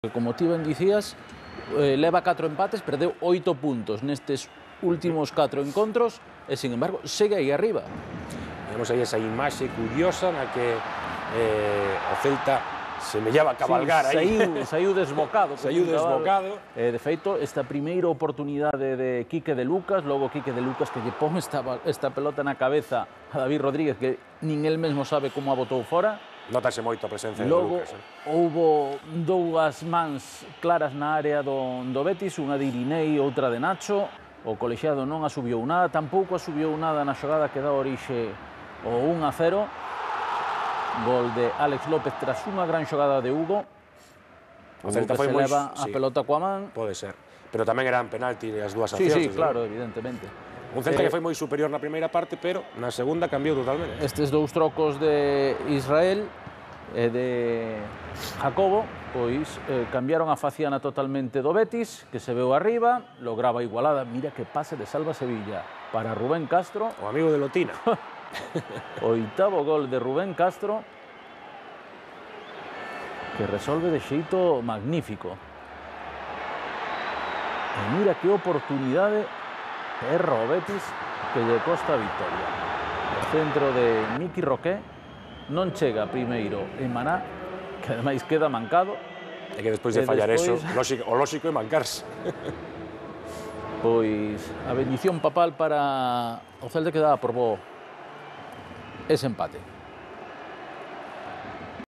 Como ti ben dicías, leva 4 empates, perdeu 8 puntos nestes últimos 4 encontros e, sin embargo, segue aí arriba. Vemos aí esa imaxe curiosa na que o Celta semellaba cabalgar aí. Saiu desbocado. Saiu desbocado. De feito, esta primeira oportunidade de Quique de Lucas, logo Quique de Lucas que lle pon esta pelota na cabeza a David Rodríguez, que nin el mesmo sabe como a botou fora. Notase moito a presencia de Logo, Lucas. houbo dúas mans claras na área do Betis, unha de Irinei e outra de Nacho. O colexiado non asubiou nada, tampouco asubiou nada na xogada que dá orixe o 1-0. Gol de Alex López tras unha gran xogada de Hugo. O Celta foi moi... leva a pelota coa man. Pode ser. Pero tamén eran penalti as dúas accións. Sí, claro, evidentemente. Un Celta que foi moi superior na primeira parte, pero na segunda cambiou totalmente. Estes dous trocos de Israel e de Jacobo, pois cambiaron a faciana totalmente do Betis, que se veu arriba, lograba a igualada. Mira que pase de Salva Sevilla para Rubén Castro. O amigo de Lotina. Oitavo gol de Rubén Castro, que resolve de xeito magnífico. E mira que oportunidade erra o Betis que lle costa a victoria. O centro de Miki Roqué non chega primeiro en Maná, que ademais queda mancado. E que despois de fallar eso, o lóxico é mancarse. Pois a bendición papal para o Celta que daba por bo ese empate.